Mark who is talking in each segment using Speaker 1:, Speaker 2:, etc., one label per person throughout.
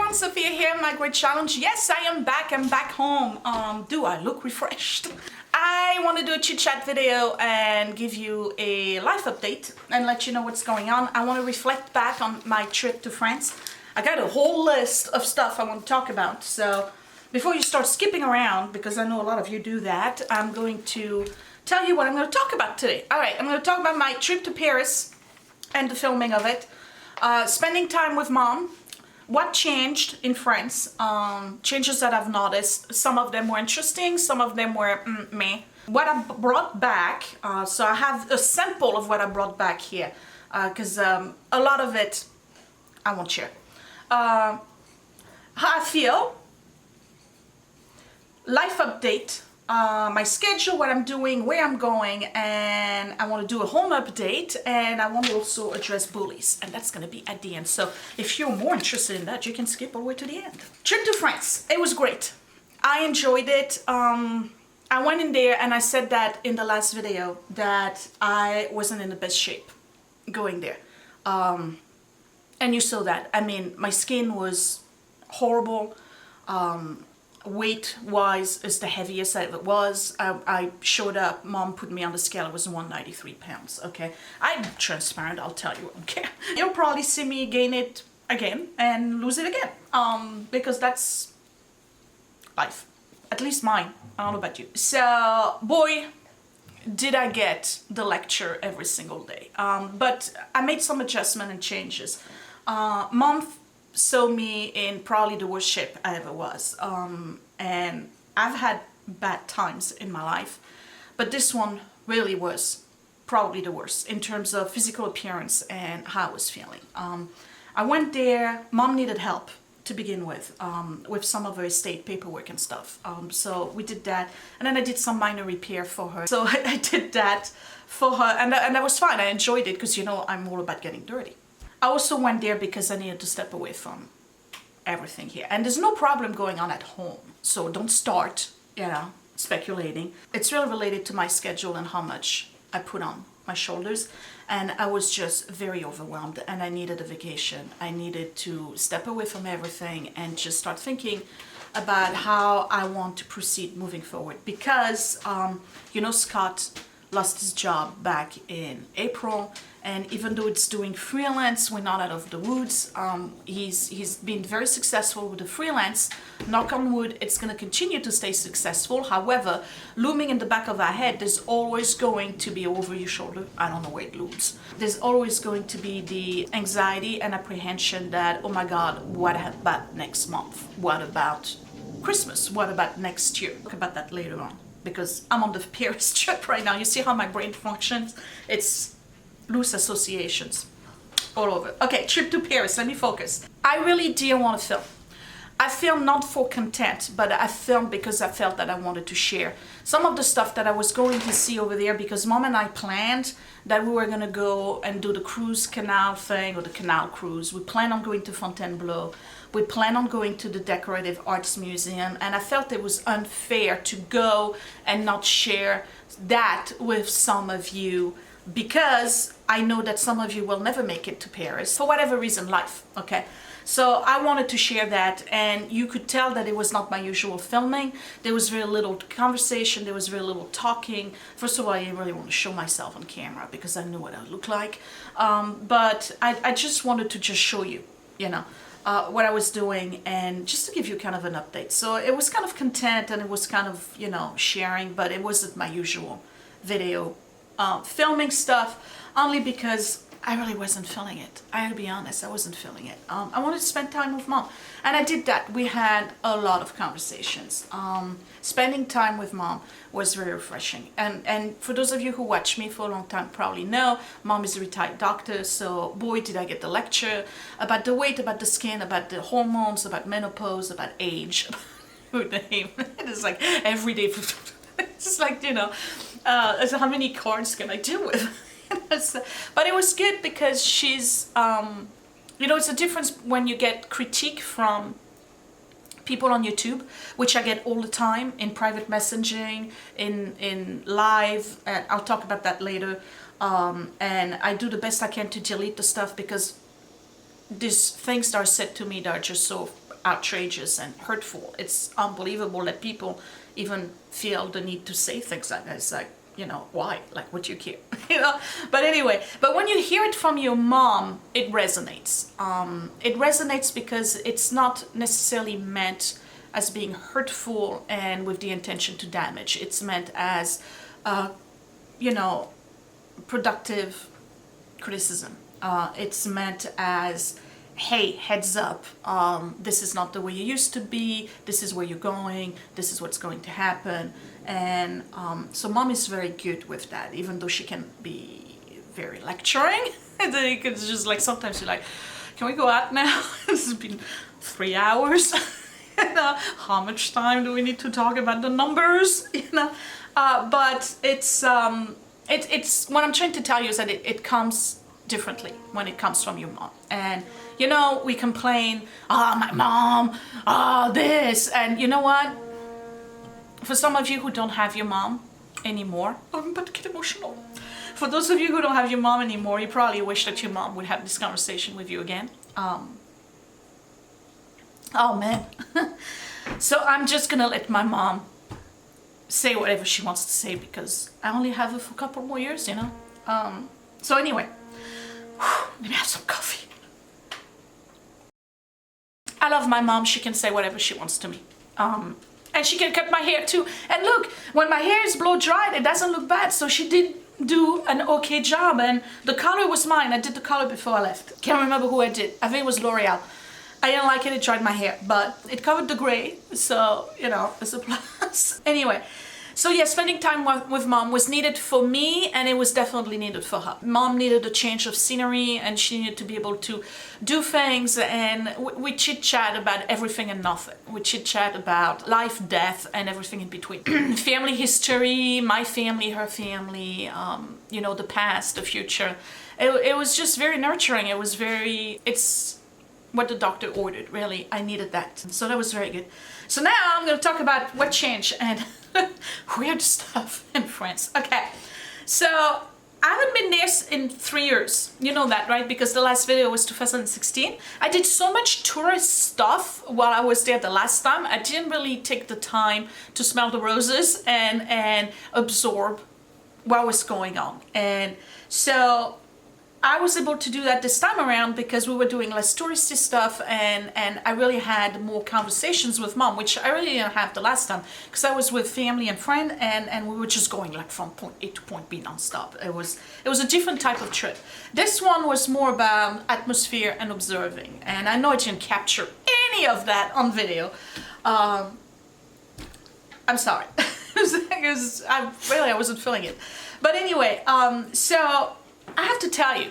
Speaker 1: everyone, Sophia here, my great challenge. Yes, I am back. I'm back home. Do I look refreshed? I want to do a chit chat video and give you a life update and let you know what's going on. I want to reflect back on my trip to France. I got a whole list of stuff I want to talk about. So before you start skipping around, because I know a lot of you do that, I'm going to tell you what I'm going to talk about today. All right, I'm going to talk about my trip to Paris and the filming of it. Spending time with mom. What changed in France, changes that I've noticed. Some of them were interesting, some of them were meh. What I brought back, so I have a sample of what I brought back here, because a lot of it I won't share. How I feel, life update, my schedule, what I'm doing, where I'm going, and I want to do a home update, and I want to also address bullies, and that's going to be at the end. So if you're more interested in that, you can skip all the way to the end. Trip to France, it was great. I enjoyed it. I went in there and I said that in the last video that I wasn't in the best shape going there. And you saw that. I mean, my skin was horrible. Weight-wise, is the heaviest I ever was. I showed up, mom put me on the scale, it was 193 pounds, okay? I'm transparent, I'll tell you, okay? You'll probably see me gain it again and lose it again, because that's life, at least mine. I don't know about you. So, boy, did I get the lecture every single day. But I made some adjustment and changes. Mom saw me in probably the worst shape I ever was, and I've had bad times in my life, but this one really was probably the worst in terms of physical appearance and how I was feeling. I went there, mom needed help to begin with some of her estate paperwork and stuff, so we did that, and then I did some minor repair for her, so I did that for her, and that was fine. I enjoyed it because, you know, I'm all about getting dirty. I also went there because I needed to step away from everything here. And there's no problem going on at home. So don't start, you know, speculating. It's really related to my schedule and how much I put on my shoulders. And I was just very overwhelmed and I needed a vacation. I needed to step away from everything and just start thinking about how I want to proceed moving forward. Because, you know, Scott lost his job back in April, and even though it's doing freelance, we're not out of the woods. He's been very successful with the freelance. Knock on wood, it's going to continue to stay successful. However, looming in the back of our head, there's always going to be over your shoulder. I don't know where it looms. There's always going to be the anxiety and apprehension that, oh my God, what about next month? What about Christmas? What about next year? Talk about that later on, because I'm on the Paris trip right now. You see how my brain functions? It's loose associations all over. Okay, trip to Paris, let me focus. I really didn't want to film. I filmed not for content, but I filmed because I felt that I wanted to share some of the stuff that I was going to see over there, because mom and I planned that we were going to go and do the cruise canal thing, or the canal cruise. We planned on going to Fontainebleau. We planned on going to the Decorative Arts Museum, and I felt it was unfair to go and not share that with some of you, because I know that some of you will never make it to Paris for whatever reason, life, okay? So I wanted to share that, and you could tell that it was not my usual filming. There was very little conversation, there was very little talking. First of all, I didn't really want to show myself on camera because I knew what I looked like. But I just wanted to just show you, you know, what I was doing, and just to give you kind of an update. So it was kind of content, and it was kind of, you know, sharing, but it wasn't my usual video filming stuff, only because I really wasn't feeling it. I gotta be honest, I wasn't feeling it. I wanted to spend time with mom, and I did that. We had a lot of conversations. Spending time with mom was very refreshing. And for those of you who watch me for a long time probably know, mom is a retired doctor, so boy did I get the lecture about the weight, about the skin, about the hormones, about menopause, about age. It is like every day. It's just like, you know, so how many cards can I deal with? But it was good because she's, you know, it's a difference when you get critique from people on YouTube, which I get all the time in private messaging, in live, and I'll talk about that later. And I do the best I can to delete the stuff, because these things that are said to me that are just so outrageous and hurtful. It's unbelievable that people even feel the need to say things like that. It's like, you know, why? Like, would you care? You know? But anyway, but when you hear it from your mom, it resonates. It resonates because it's not necessarily meant as being hurtful and with the intention to damage. It's meant as, you know, productive criticism. It's meant as, hey, heads up, this is not the way you used to be, this is where you're going, this is what's going to happen. And so mom is very good with that, even though she can be very lecturing. It's just like, sometimes you're like, can we go out now? This has been 3 hours. You know, how much time do we need to talk about the numbers? You know, but it's what I'm trying to tell you is that it comes differently when it comes from your mom. And you know, we complain, my mom, this, and you know what? For some of you who don't have your mom anymore, I'm about to get emotional. For those of you who don't have your mom anymore, you probably wish that your mom would have this conversation with you again. Oh man. So I'm just gonna let my mom say whatever she wants to say because I only have her for a couple more years, you know. So anyway, let me have some coffee. I love my mom. She can say whatever she wants to me. And she can cut my hair too. And look, when my hair is blow dried, it doesn't look bad. So she did do an okay job. And the color was mine. I did the color before I left. Can't remember who I did. I think it was L'Oreal. I didn't like it. It dried my hair, but it covered the gray. So, you know, it's a plus. Anyway. So yeah, spending time with mom was needed for me, and it was definitely needed for her. Mom needed a change of scenery, and she needed to be able to do things, and we chit-chat about everything and nothing. We chit-chat about life, death, and everything in between. Family history, my family, her family, you know, the past, the future. It was just very nurturing. It's what the doctor ordered, really. I needed that. So that was very good. So now I'm going to talk about what changed and weird stuff in France. Okay, so I haven't been there in 3 years. You know that, right? Because the last video was 2016. I did so much tourist stuff while I was there the last time. I didn't really take the time to smell the roses and absorb what was going on. And so I was able to do that this time around because we were doing less touristy stuff, and I really had more conversations with mom, which I really didn't have the last time because I was with family and friend, and we were just going like from point A to point B non-stop. It was a different type of trip. This one was more about atmosphere and observing, and I know I didn't capture any of that on video. I'm sorry. I wasn't feeling it. But anyway, so I have to tell you,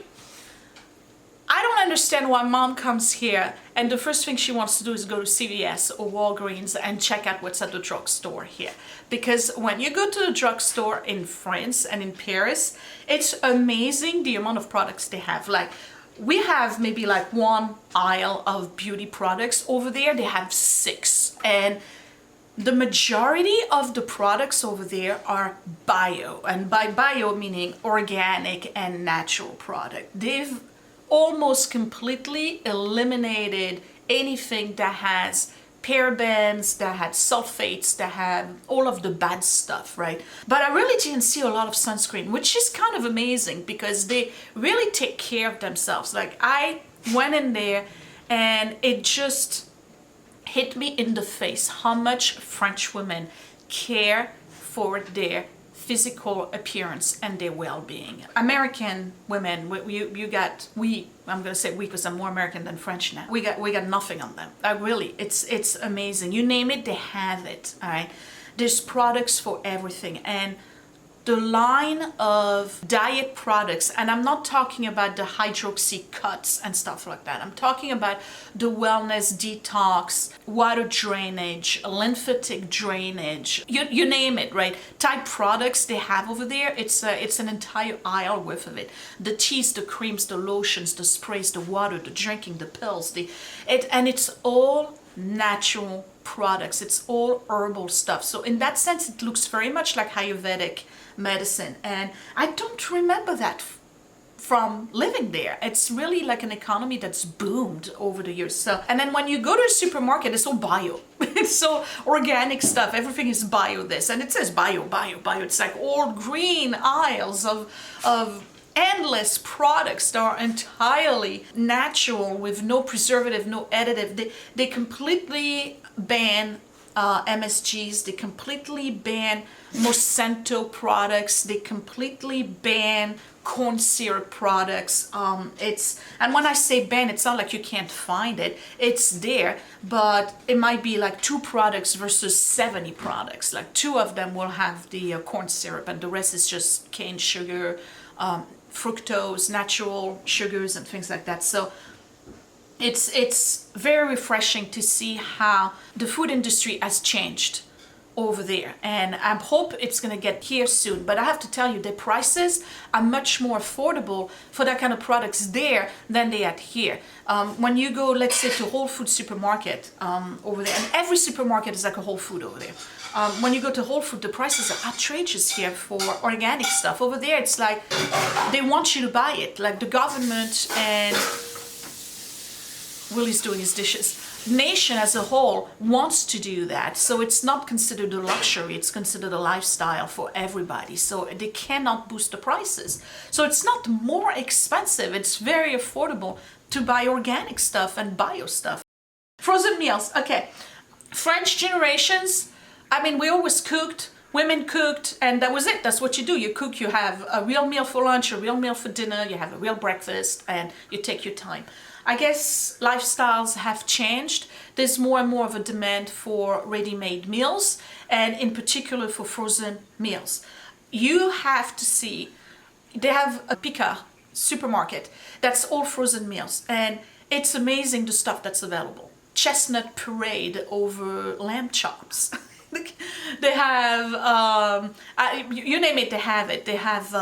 Speaker 1: I don't understand why mom comes here and the first thing she wants to do is go to CVS or Walgreens and check out what's at the drugstore here. Because when you go to the drugstore in France and in Paris, it's amazing the amount of products they have. Like, we have maybe like one aisle of beauty products. Over there, they have 6. And the majority of the products over there are bio, and by bio meaning organic and natural product. They've almost completely eliminated anything that has parabens, that had sulfates, that had all of the bad stuff, right? But I really didn't see a lot of sunscreen, which is kind of amazing because they really take care of themselves. Like, I went in there and it just hit me in the face how much French women care for their physical appearance and their well-being. American women, I'm gonna say we because I'm more American than French now. We got nothing on them. Really, it's amazing. You name it, they have it. All right, there's products for everything, and the line of diet products, and I'm not talking about the hydroxy cuts and stuff like that. I'm talking about the wellness detox, water drainage, lymphatic drainage, you name it, right? Type products they have over there. It's an entire aisle worth of it. The teas, the creams, the lotions, the sprays, the water, the drinking, the pills, and it's all natural products. It's all herbal stuff. So in that sense, it looks very much like Ayurvedic medicine, and I don't remember that from living there. It's really like an economy that's boomed over the years. So, and then when you go to a supermarket, it's all bio. It's so organic stuff. Everything is bio this, and it says bio, bio, bio. It's like all green aisles of endless products that are entirely natural with no preservative, no additive. They completely ban MSGs. They completely ban Monsanto products. They completely ban corn syrup products. And when I say ban, it's not like you can't find it. It's there, but it might be like 2 products versus 70 products. Like 2 of them will have the corn syrup, and the rest is just cane sugar, fructose, natural sugars, and things like that. So it's very refreshing to see how the food industry has changed over there, and I hope it's going to get here soon. But I have to tell you, the prices are much more affordable for that kind of products there than they are here. When you go, let's say, to Whole Foods supermarket over there, and every supermarket is like a Whole Food over there. When you go to Whole Food, the prices are outrageous here for organic stuff. Over there, it's like they want you to buy it, like the government and Willie's doing his dishes. Nation as a whole wants to do that, so it's not considered a luxury, it's considered a lifestyle for everybody, so they cannot boost the prices. So it's not more expensive, it's very affordable to buy organic stuff and bio stuff. Frozen meals, okay. French generations, I mean, we always cooked, women cooked, and that was it. That's what you do. You cook, you have a real meal for lunch, a real meal for dinner, you have a real breakfast, and you take your time. I guess lifestyles have changed. There's more and more of a demand for ready-made meals, and in particular for frozen meals. You have to see, they have a Pika supermarket that's all frozen meals, and it's amazing the stuff that's available. Chestnut parade over lamb chops. They have, you name it, they have it. They have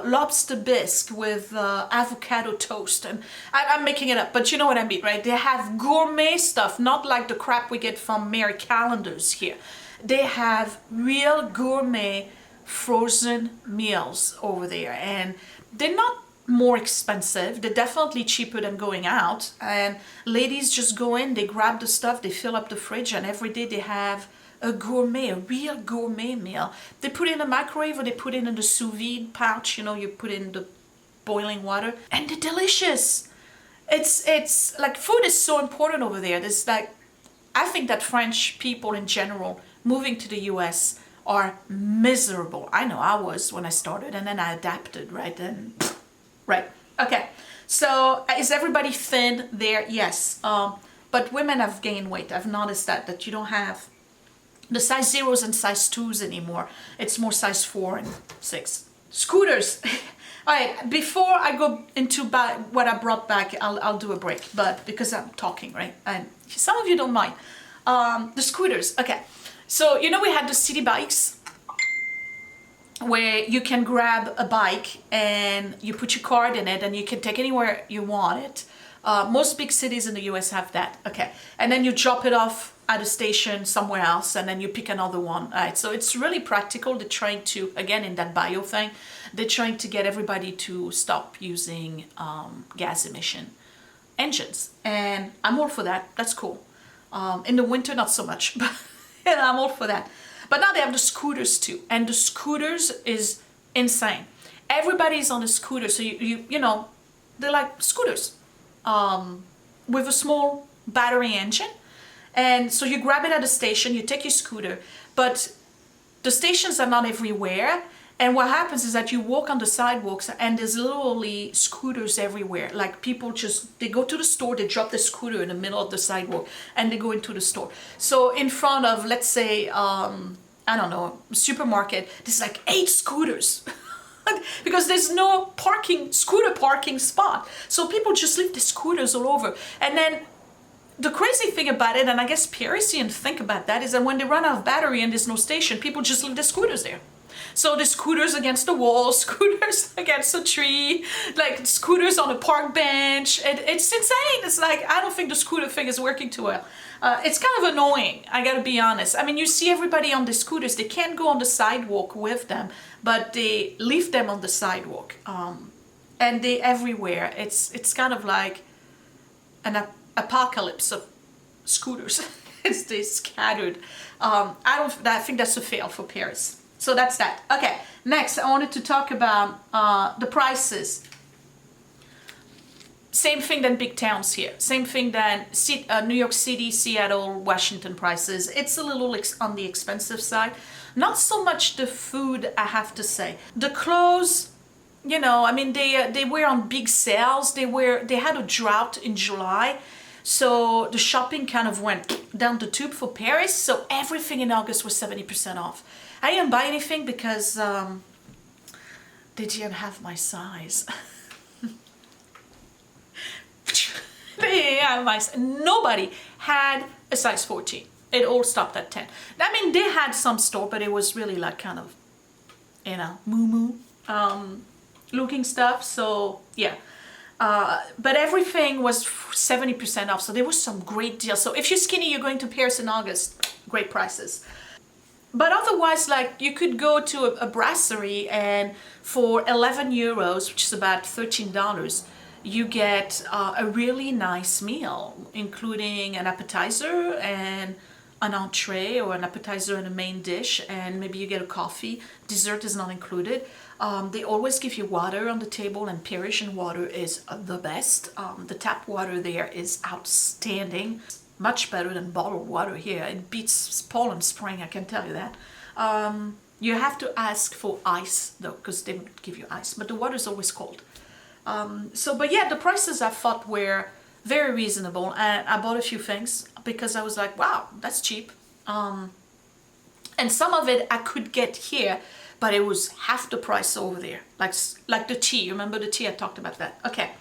Speaker 1: lobster bisque with avocado toast, and I'm making it up, but you know what I mean, right? They have gourmet stuff, not like the crap we get from Mary Callender's here. They have real gourmet frozen meals over there, and they're not more expensive. They're definitely cheaper than going out, and ladies just go in, they grab the stuff, they fill up the fridge, and every day they have a gourmet, a real gourmet meal. They put it in the microwave, or they put it in the sous vide pouch, you know, you put it in the boiling water, and they're delicious. It's like, food is so important over there. There's like, I think that French people in general moving to the US are miserable. I know I was when I started, and then I adapted, right? And right, okay. So is everybody thin there? Yes, but women have gained weight. I've noticed that you don't have the size 0s and size 2s anymore. It's more size 4 and 6. Scooters. All right, before I go into what I brought back, I'll do a break, but because I'm talking, right? And some of you don't mind. The scooters, okay. So, you know, we had the city bikes where you can grab a bike and you put your card in it and you can take anywhere you want it. Most big cities in the US have that, okay. And then you drop it off at a station somewhere else, and then you pick another one. Right, so it's really practical. They're trying to, again, in that bio thing, they're trying to get everybody to stop using gas emission engines, and I'm all for that. That's cool. In the winter, not so much, but I'm all for that. But now they have the scooters too, and the scooters is insane. Everybody's on a scooter, so you know, they're like scooters with a small battery engine. And so you grab it at a station, you take your scooter, but the stations are not everywhere. And what happens is that you walk on the sidewalks and there's literally scooters everywhere. Like people just, they go to the store, they drop the scooter in the middle of the sidewalk and they go into the store. So in front of, let's say, I don't know, supermarket, there's like 8 scooters. Because there's no scooter parking spot. So people just leave the scooters all over. And then the crazy thing about it, and I guess Parisians think about that, is that when they run out of battery and there's no station, people just leave the scooters there. So the scooters against the wall, scooters against a tree, like scooters on a park bench. It's insane. It's like, I don't think the scooter thing is working too well. It's kind of annoying, I gotta be honest. I mean, you see everybody on the scooters, they can't go on the sidewalk with them, but they leave them on the sidewalk. and they everywhere. It's kind of like an apocalypse of scooters. It's they scattered. I think that's a fail for Paris. So that's that. Okay, next I wanted to talk about the prices. Same thing than big towns here. Same thing than New York City, Seattle, Washington prices. It's a little on the expensive side. Not so much the food, I have to say. The clothes, you know, I mean, they were on big sales. They had a drought in July. So the shopping kind of went down the tube for Paris. So everything in August was 70% off. I didn't buy anything because they didn't have my size. Nobody had a size 14. It all stopped at 10. I mean, they had some store, but it was really like kind of, you know, moo looking stuff. So yeah. But everything was 70% off. So there was some great deals. So if you're skinny, you're going to Paris in August, great prices. But otherwise, like, you could go to a brasserie and for 11 euros, which is about $13, you get a really nice meal, including an appetizer and an entree, or an appetizer and a main dish, and maybe you get a coffee. Dessert is not included. They always give you water on the table, and Parisian water is the best. The tap water there is outstanding. Much better than bottled water here. It beats Poland Spring, I can tell you that. You have to ask for ice though, because they would give you ice, but the water is always cold. But yeah, the prices I thought were very reasonable, and I bought a few things because I was like, wow, that's cheap. And some of it I could get here, but it was half the price over there. Like the tea, remember the tea? I talked about that. Okay.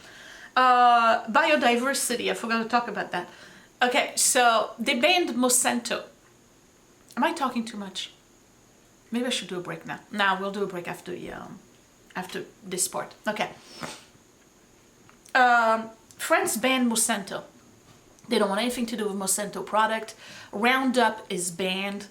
Speaker 1: Biodiversity, I forgot to talk about that. Okay, so they banned Monsanto. Am I talking too much? Maybe I should do a break now. Now we'll do a break after this part. Okay. France banned Monsanto. They don't want anything to do with Monsanto product. Roundup is banned.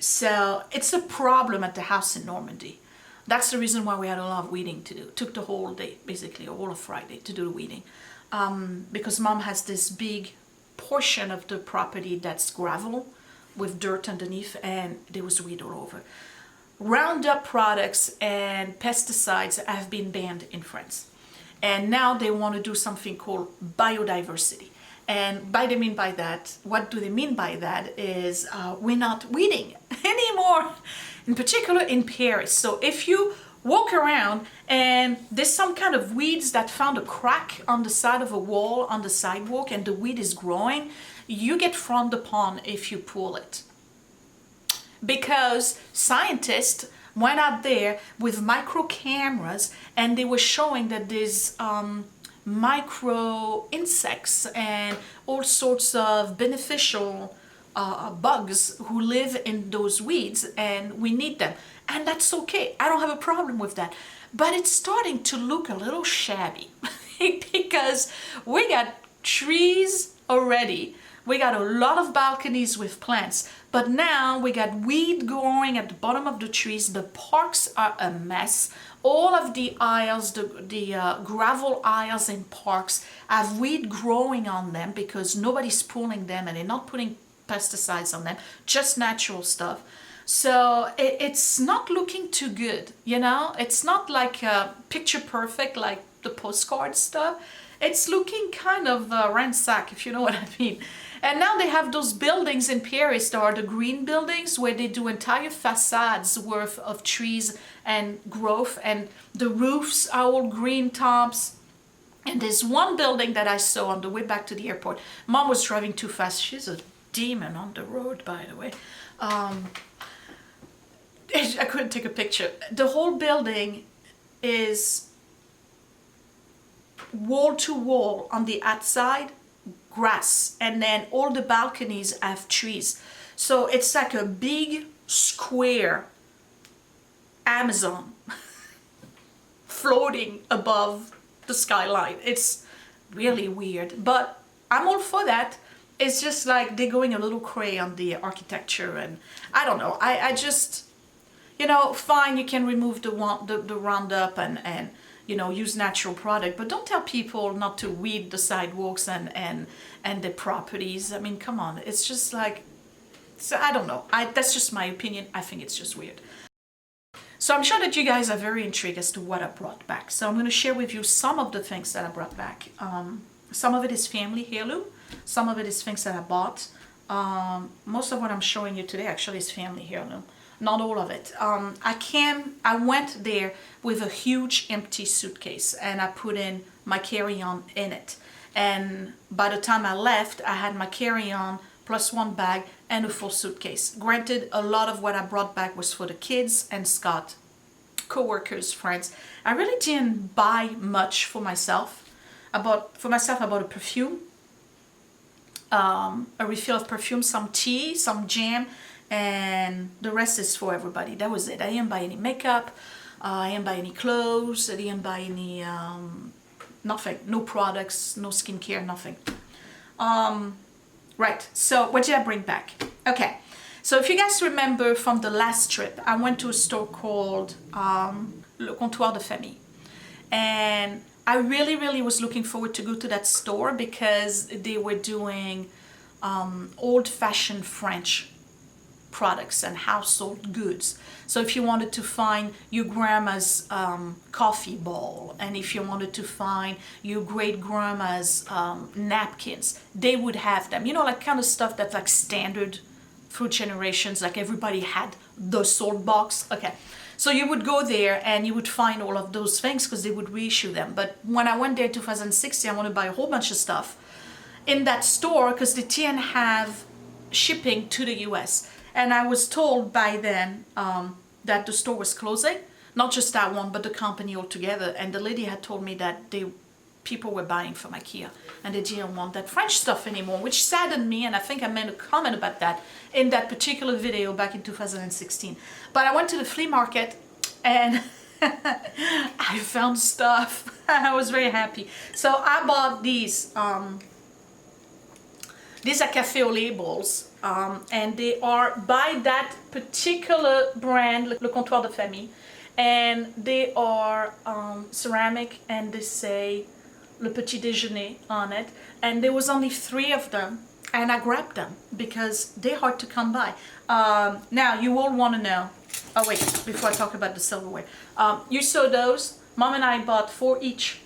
Speaker 1: So it's a problem at the house in Normandy. That's the reason why we had a lot of weeding to do. It took the whole day, basically, all of Friday to do the weeding. Because Mom has this big portion of the property that's gravel with dirt underneath, and there was weed all over. Roundup products and pesticides have been banned in France. And now they want to do something called biodiversity. And what do they mean by that is we're not weeding anymore, in particular in Paris. So if you walk around and there's some kind of weeds that found a crack on the side of a wall on the sidewalk and the weed is growing, you get frowned upon if you pull it. Because scientists went out there with micro cameras and they were showing that there's micro insects and all sorts of beneficial bugs who live in those weeds, and we need them. And that's okay. I don't have a problem with that. But it's starting to look a little shabby because we got trees already. We got a lot of balconies with plants, but now we got weed growing at the bottom of the trees. The parks are a mess. All of the aisles, the gravel aisles in parks have weed growing on them because nobody's pulling them and they're not putting pesticides on them, just natural stuff. So it's not looking too good, you know? It's not like picture perfect like the postcard stuff. It's looking kind of ransacked, if you know what I mean. And now they have those buildings in Paris, there are the green buildings where they do entire facades worth of trees and growth, and the roofs are all green tops. And there's one building that I saw on the way back to the airport. Mom was driving too fast. She's a demon on the road, by the way. I couldn't take a picture. The whole building is wall to wall on the outside, grass, and then all the balconies have trees. So it's like a big square Amazon floating above the skyline. It's really weird, but I'm all for that. It's just like they're going a little cray on the architecture, and I don't know. I just, you know, fine, you can remove the Roundup and you know, use natural product, but don't tell people not to weed the sidewalks and the properties. I mean, come on, it's just like, so I don't know. That's just my opinion. I think it's just weird. So I'm sure that you guys are very intrigued as to what I brought back. So I'm going to share with you some of the things that I brought back. Some of it is family heirloom. Some of it is things that I bought. Most of what I'm showing you today actually is family heirloom. Not all of it. I went there with a huge empty suitcase and I put in my carry-on in it. And by the time I left, I had my carry-on plus one bag and a full suitcase. Granted, a lot of what I brought back was for the kids and Scott, co-workers, friends. I really didn't buy much for myself. I bought a perfume, a refill of perfume, some tea, some jam, and the rest is for everybody. That was it. I didn't buy any makeup, I didn't buy any clothes, I didn't buy any, nothing, no products, no skincare, nothing. Right, so what did I bring back? Okay, so if you guys remember from the last trip, I went to a store called Le Comptoir de Famille. And I really was looking forward to go to that store because they were doing old-fashioned French products and household goods. So if you wanted to find your grandma's coffee bowl, and if you wanted to find your great grandma's napkins, they would have them. You know, like kind of stuff that's like standard through generations, like everybody had the salt box. Okay, so you would go there and you would find all of those things because they would reissue them. But when I went there in 2016, I wanted to buy a whole bunch of stuff in that store because they didn't have shipping to the US. And I was told by then that the store was closing, not just that one, but the company altogether. And the lady had told me that people were buying from IKEA and they didn't want that French stuff anymore, which saddened me. And I think I made a comment about that in that particular video back in 2016. But I went to the flea market and I found stuff. I was very happy. So I bought these. These are café au lait bowls. And they are by that particular brand, Le Comptoir de Famille, and they are ceramic and they say Le Petit Déjeuner on it, and there was only 3 of them and I grabbed them because they're hard to come by. Now you all want to know, oh wait, before I talk about the silverware, you saw those, Mom and I bought 4 each.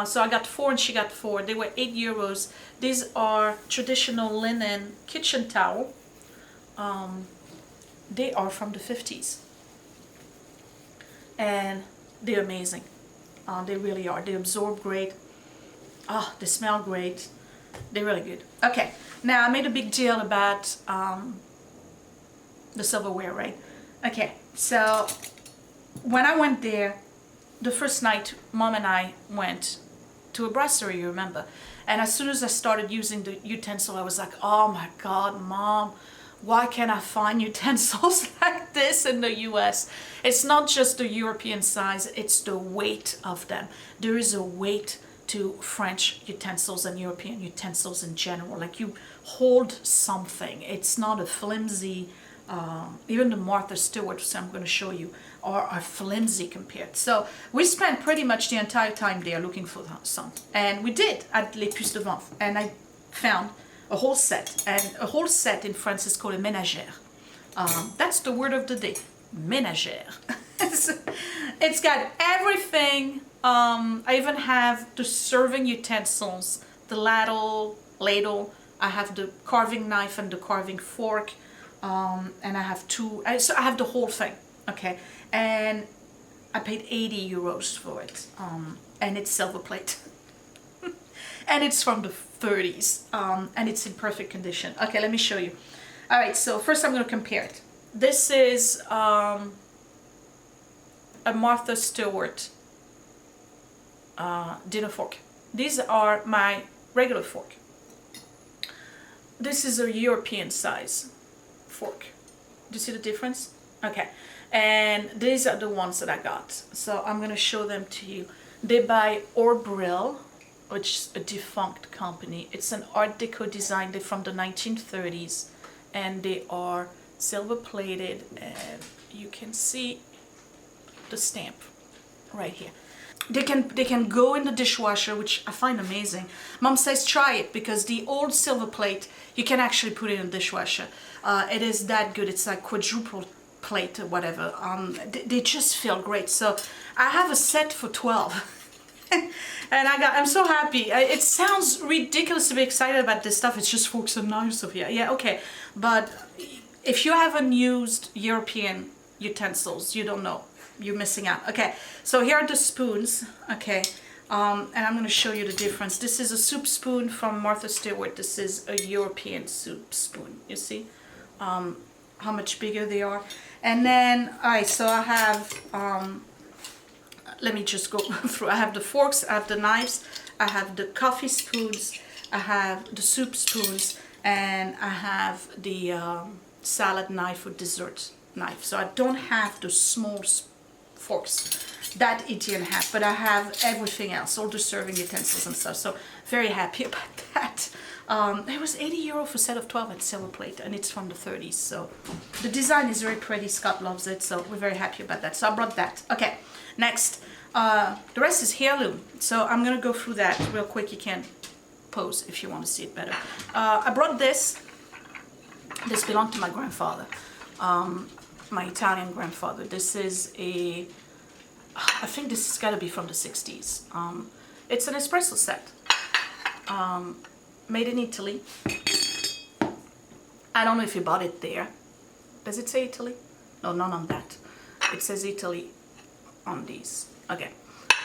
Speaker 1: So I got 4 and she got 4. They were €8. These are traditional linen kitchen towel. They are from the 50s. And they're amazing. They really are. They absorb great. They smell great. They're really good. Okay, now I made a big deal about the silverware, right? Okay, so when I went there, the first night, Mom and I went to a brasserie, you remember? And as soon as I started using the utensil, I was like, oh my God, Mom, why can't I find utensils like this in the US? It's not just the European size, it's the weight of them. There is a weight to French utensils and European utensils in general. Like you hold something. It's not a flimsy, even the Martha Stewart, which I'm going to show you, are flimsy compared. So we spent pretty much the entire time there looking for some. And we did at Les Puces de Vente. And I found a whole set. And a whole set in France is called a ménagère. That's the word of the day. Ménagère. It's got everything. I even have the serving utensils, the ladle. I have the carving knife and the carving fork. And I have 2, so I have the whole thing, okay, and I paid €80 for it, and it's silver plate, and it's from the 30s, and it's in perfect condition. Okay, let me show you. All right, so first I'm going to compare it. This is a Martha Stewart dinner fork. These are my regular fork. This is a European size fork. Do you see the difference? Okay, and these are the ones that I got, so I'm going to show them to you. They buy Orbril, which is a defunct company. It's an Art Deco design. They're from the 1930s and they are silver plated, and you can see the stamp right here. they can go in the dishwasher, which I find amazing. Mom says try it because the old silver plate you can actually put it in the dishwasher. It is that good. It's like quadruple plate or whatever. They just feel great. So I have a set for 12. And I'm so happy. It sounds ridiculous to be excited about this stuff. It's just forks and knives of here. Yeah, okay. But if you haven't used European utensils, you don't know. You're missing out. Okay, so here are the spoons. Okay, and I'm going to show you the difference. This is a soup spoon from Martha Stewart. This is a European soup spoon. You see how much bigger they are. And then, alright, so I have, let me just go through. I have the forks, I have the knives, I have the coffee spoons, I have the soup spoons, and I have the salad knife or dessert knife. So I don't have the small forks that it didn't have, but I have everything else, all the serving utensils and stuff. So very happy about that. It was €80 for a set of 12 at silver plate, and it's from the 30s. So the design is very pretty. Scott loves it, so we're very happy about that. So I brought that. Okay, next, the rest is heirloom. So I'm gonna go through that real quick. You can pose if you want to see it better. I brought this. This belonged to my grandfather. My Italian grandfather. This is I think this has got to be from the 60s. It's an espresso set, made in Italy. I don't know if you bought it there. Does it say Italy? No, none on that. It says Italy on these. Okay.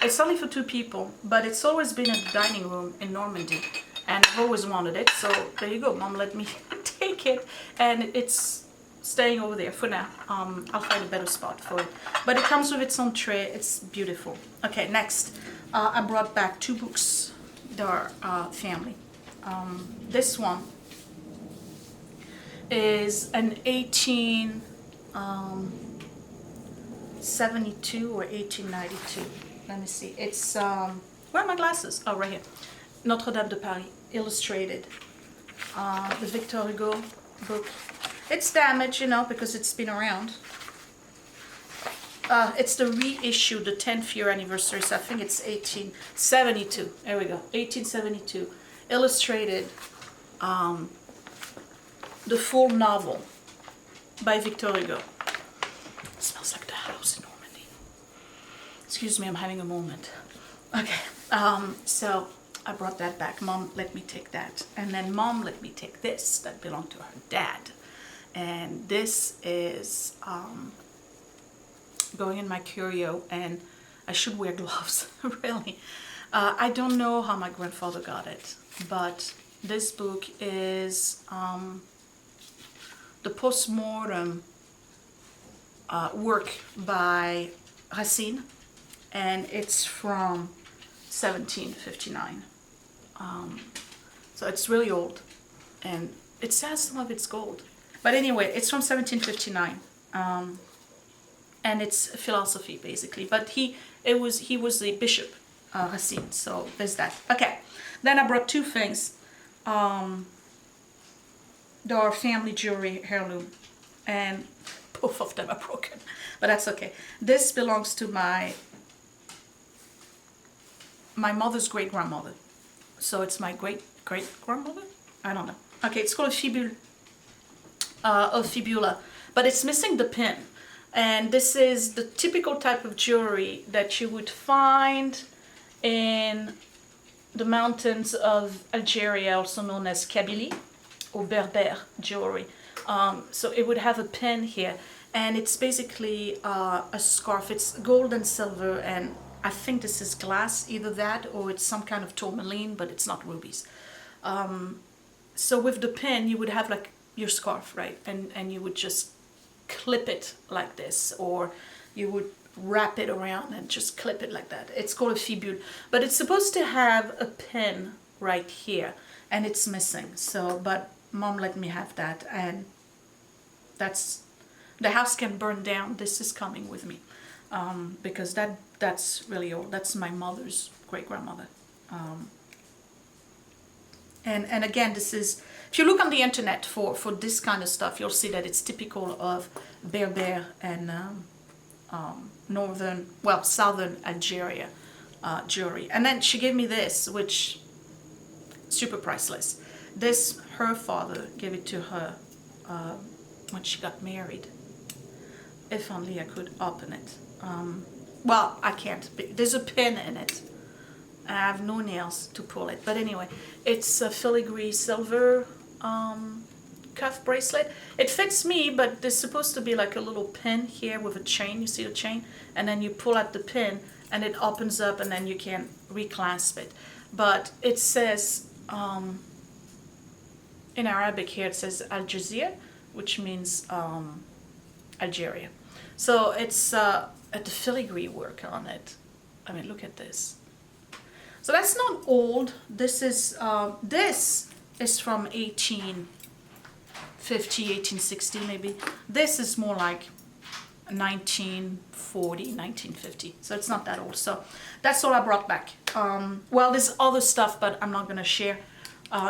Speaker 1: It's only for 2 people, but it's always been in the dining room in Normandy, and I've always wanted it. So there you go. Mom let me take it, and it's staying over there for now. I'll find a better spot for it. But it comes with its own tray. It's beautiful. Okay, next. I brought back 2 books. They're family. This one is an 1872 or 1892. Let me see. It's, where are my glasses? Oh, right here. Notre Dame de Paris, illustrated. The Victor Hugo book. It's damaged, you know, because it's been around. It's the reissue, the 10th year anniversary, so I think it's 1872. There we go, 1872. Illustrated, the full novel by Victor Hugo. It smells like the house in Normandy. Excuse me, I'm having a moment. Okay, so I brought that back. Mom let me take that. And then Mom let me take this that belonged to her dad. And this is going in my curio, and I should wear gloves, really. I don't know how my grandfather got it, but this book is the post-mortem work by Racine, and it's from 1759. So it's really old, and it says some of it's gold. But anyway, it's from 1759, and it's philosophy basically. But he was a bishop, Racine. So there's that. Okay, then I brought 2 things. There are family jewelry heirloom, and both of them are broken, but that's okay. This belongs to my mother's great grandmother, so it's my great grandmother. I don't know. Okay, it's called a fibula. Fibula, but it's missing the pin, and this is the typical type of jewelry that you would find in the mountains of Algeria, also known as Kabylie or Berber jewelry. So it would have a pin here, and it's basically a scarf. It's gold and silver, and I think this is glass, either that or it's some kind of tourmaline, but it's not rubies. So with the pin you would have like your scarf, right? And you would just clip it like this, or you would wrap it around and just clip it like that. It's called a fibule, but it's supposed to have a pin right here, and it's missing. So, but Mom let me have that, and that's, the house can burn down. This is coming with me, because that's really old. That's my mother's great grandmother. And again, this is, if you look on the internet for this kind of stuff, you'll see that it's typical of Berber and southern Algeria jewelry. And then she gave me this, which super priceless. This, her father gave it to her when she got married. If only I could open it. Well, I can't. There's a pin in it. I have no nails to pull it. But anyway, it's a filigree silver cuff bracelet. It fits me, but there's supposed to be like a little pin here with a chain. You see the chain? And then you pull out the pin and it opens up and then you can reclasp it. But it says, in Arabic here, it says Al Jazeera, which means Algeria. So it's at the filigree work on it. I mean, look at this. So that's not old. This is from 1850, 1860 maybe. This is more like 1940, 1950. So it's not that old. So that's all I brought back. Well, there's other stuff, but I'm not gonna share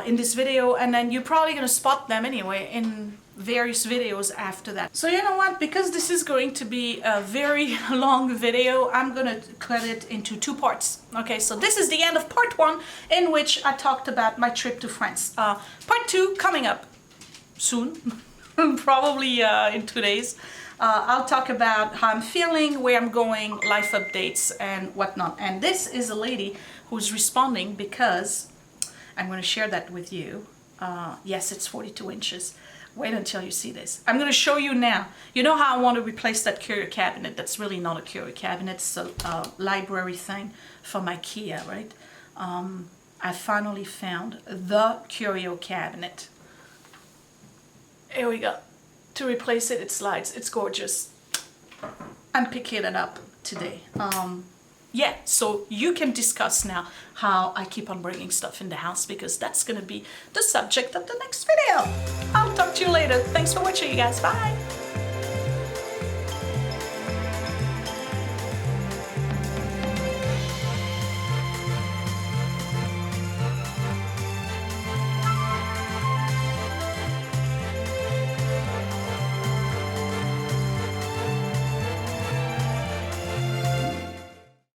Speaker 1: in this video. And then you're probably gonna spot them anyway in various videos after that. So you know what, because this is going to be a very long video, I'm gonna cut it into 2 parts. Okay, so this is the end of part 1, in which I talked about my trip to France. Part 2 coming up soon, probably in 2 days. I'll talk about how I'm feeling, where I'm going, life updates and whatnot. And this is a lady who's responding because I'm going to share that with you. Yes, it's 42 inches. Wait until you see this. I'm going to show you now. You know how I want to replace that curio cabinet? That's really not a curio cabinet. It's a library thing from IKEA, right? I finally found the curio cabinet. Here we go. To replace it, it slides. It's gorgeous. I'm picking it up today. Yeah, so you can discuss now how I keep on bringing stuff in the house, because that's going to be the subject of the next video. I'll talk to you later. Thanks for watching, you guys. Bye.